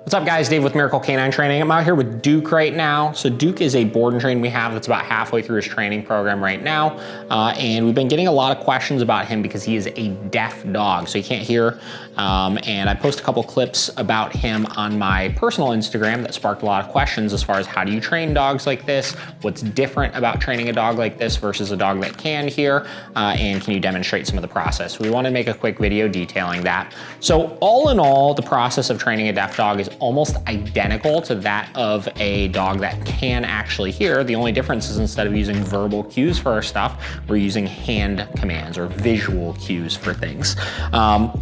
What's up guys, Dave with Miracle Canine Training. I'm out here with Duke right now. So Duke is a board and train we have that's about halfway through his training program right now. And we've been getting a lot of questions about him because he is a deaf dog, so he can't hear. And I post a couple clips about him on my personal Instagram that sparked a lot of questions as far as how do you train dogs like this? What's different about training a dog like this versus a dog that can hear? And can you demonstrate some of the process? We want to make a quick video detailing that. So all in all, the process of training a deaf dog is almost identical to that of a dog that can actually hear. The only difference is instead of using verbal cues for our stuff, we're using hand commands or visual cues for things.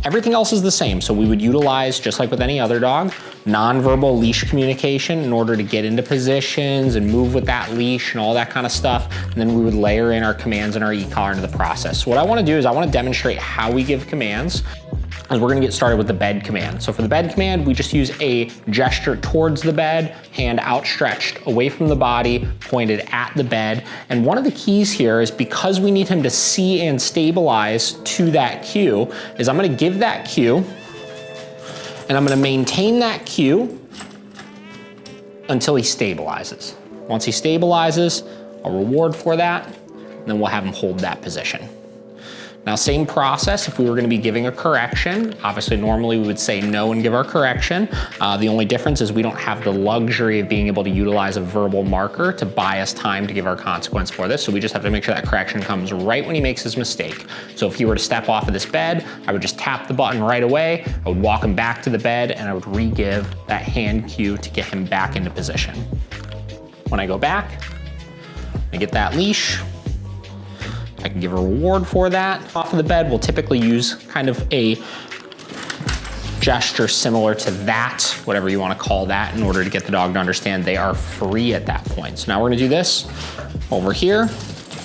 Everything else is the same. So we would utilize, just like with any other dog, nonverbal leash communication in order to get into positions and move with that leash and all that kind of stuff. And then we would layer in our commands and our e-collar into the process. So what I want to do is I want to demonstrate how we give commands. And we're gonna get started with the bed command. So for the bed command, we just use a gesture towards the bed, hand outstretched away from the body, pointed at the bed. And one of the keys here is because we need him to see and stabilize to that cue, is I'm gonna give that cue, and I'm gonna maintain that cue until he stabilizes. Once he stabilizes, I'll reward for that, and then we'll have him hold that position. Now, same process if we were gonna be giving a correction. Obviously, normally we would say no and give our correction. The only difference is we don't have the luxury of being able to utilize a verbal marker to buy us time to give our consequence for this. So we just have to make sure that correction comes right when he makes his mistake. So if he were to step off of this bed, I would just tap the button right away. I would walk him back to the bed and I would re-give that hand cue to get him back into position. When I go back, I get that leash. I can give a reward for that. Off of the bed, we'll typically use kind of a gesture similar to that, whatever you want to call that, in order to get the dog to understand they are free at that point. So now we're gonna do this over here,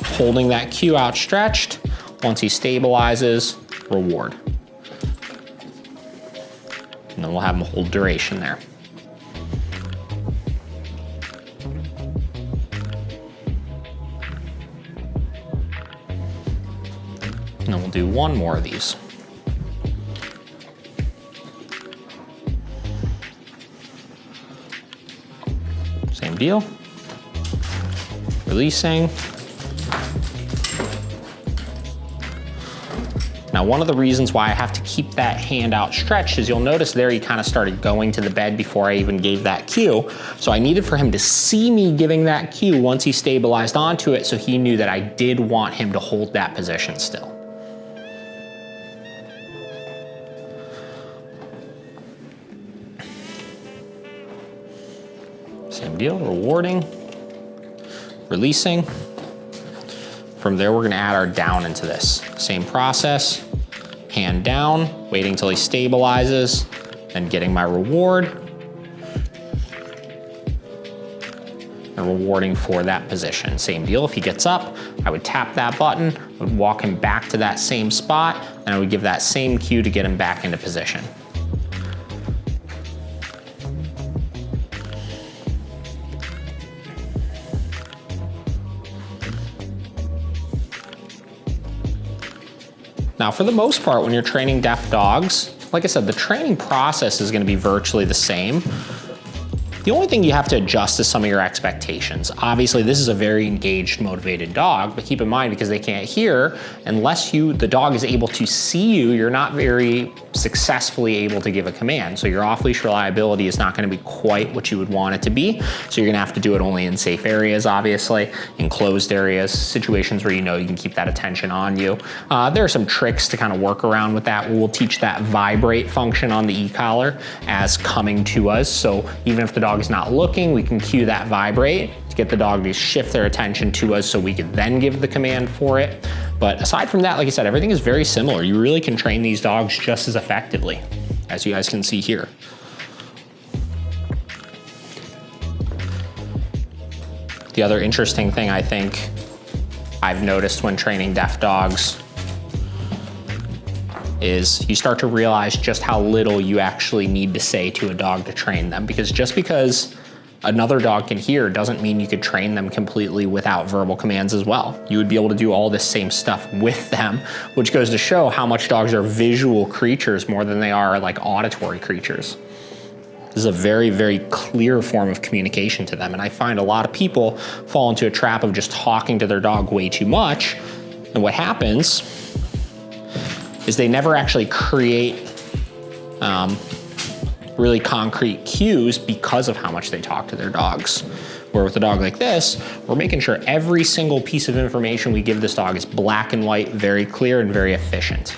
holding that cue outstretched. Once he stabilizes, reward. And then we'll have him hold duration there. And then we'll do one more of these. Same deal. Releasing. Now, one of the reasons why I have to keep that hand outstretched is you'll notice there he kind of started going to the bed before I even gave that cue. So I needed for him to see me giving that cue once he stabilized onto it so he knew that I did want him to hold that position still. Same deal, rewarding, releasing. From there, we're gonna add our down into this. Same process, hand down, waiting till he stabilizes, then getting my reward, and rewarding for that position. Same deal, if he gets up, I would tap that button, I would walk him back to that same spot, and I would give that same cue to get him back into position. Now, for the most part, when you're training deaf dogs, like I said, the training process is gonna be virtually the same. The only thing you have to adjust is some of your expectations. Obviously, this is a very engaged, motivated dog, but keep in mind, because they can't hear, unless the dog is able to see you, you're not very successfully able to give a command. So your off-leash reliability is not gonna be quite what you would want it to be. So you're gonna have to do it only in safe areas, obviously, in closed areas, situations where you know you can keep that attention on you. There are some tricks to kind of work around with that. We'll teach that vibrate function on the e-collar as coming to us. So even if the dog is not looking, we can cue that vibrate to get the dog to shift their attention to us so we can then give the command for it. But aside from that, like I said, everything is very similar. You really can train these dogs just as effectively, as you guys can see here. The other interesting thing I think I've noticed when training deaf dogs is you start to realize just how little you actually need to say to a dog to train them. Because just because another dog can hear doesn't mean you could train them completely without verbal commands as well. You would be able to do all this same stuff with them, which goes to show how much dogs are visual creatures more than they are like auditory creatures. This is a very, very clear form of communication to them. And I find a lot of people fall into a trap of just talking to their dog way too much. And what happens is they never actually create really concrete cues because of how much they talk to their dogs. Where with a dog like this, we're making sure every single piece of information we give this dog is black and white, very clear and very efficient.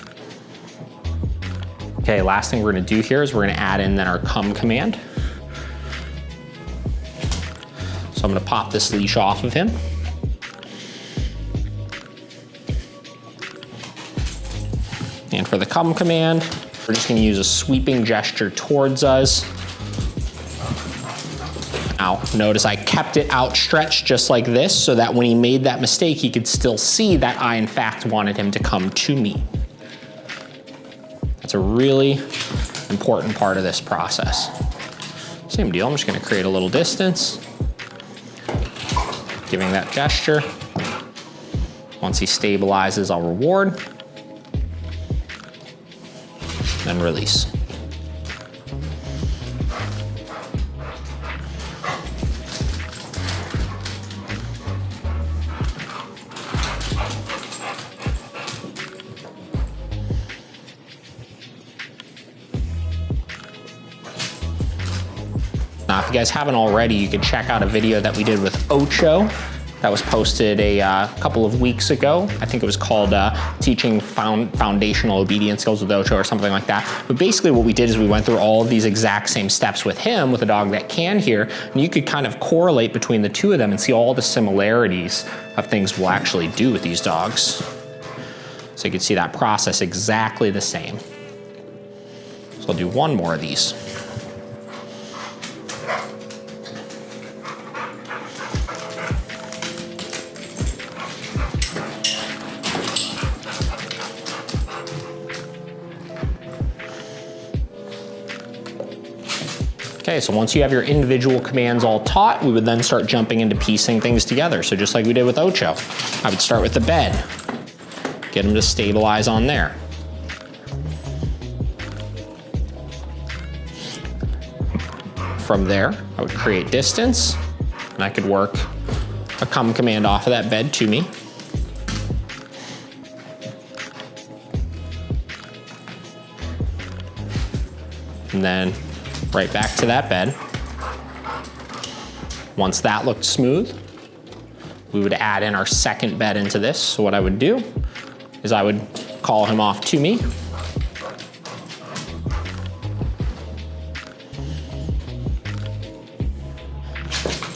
Okay, last thing we're gonna do here is we're gonna add in then our come command. So I'm gonna pop this leash off of him. And for the come command, we're just gonna use a sweeping gesture towards us. Now, notice I kept it outstretched just like this so that when he made that mistake, he could still see that I, in fact, wanted him to come to me. That's a really important part of this process. Same deal, I'm just gonna create a little distance, giving that gesture. Once he stabilizes, I'll reward, then release. Now, if you guys haven't already, you can check out a video that we did with Ocho that was posted a couple of weeks ago. I think it was called Teaching Foundational Obedience Skills with Ocho or something like that. But basically what we did is we went through all of these exact same steps with him, with a dog that can hear, and you could kind of correlate between the two of them and see all the similarities of things we'll actually do with these dogs. So you can see that process exactly the same. So I'll do one more of these. Okay, so once you have your individual commands all taught, we would then start jumping into piecing things together. So just like we did with Ocho, I would start with the bed, get him to stabilize on there. From there, I would create distance, and I could work a come command off of that bed to me. And then right back to that bed. Once that looked smooth, we would add in our second bed into this. So what I would do is I would call him off to me.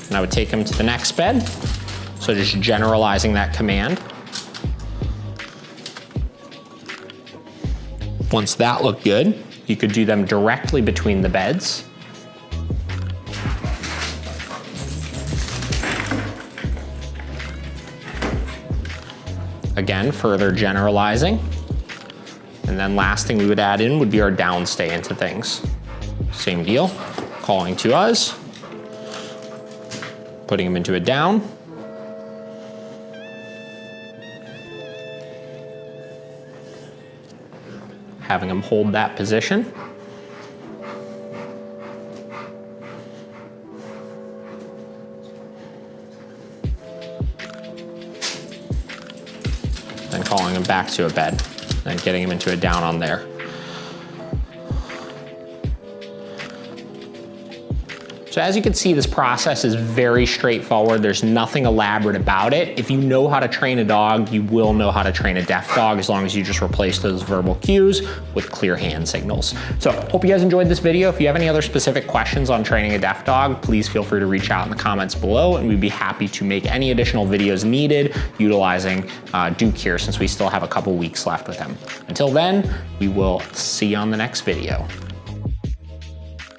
And I would take him to the next bed. So just generalizing that command. Once that looked good, you could do them directly between the beds. Again, further generalizing. And then last thing we would add in would be our downstay into things. Same deal, calling to us, putting him into a down. Having him hold that position. Then calling him back to a bed, and getting him into a down on there. So as you can see, this process is very straightforward. There's nothing elaborate about it. If you know how to train a dog, you will know how to train a deaf dog as long as you just replace those verbal cues with clear hand signals. So hope you guys enjoyed this video. If you have any other specific questions on training a deaf dog, please feel free to reach out in the comments below, and we'd be happy to make any additional videos needed utilizing Duke here, since we still have a couple weeks left with him. Until then, we will see you on the next video.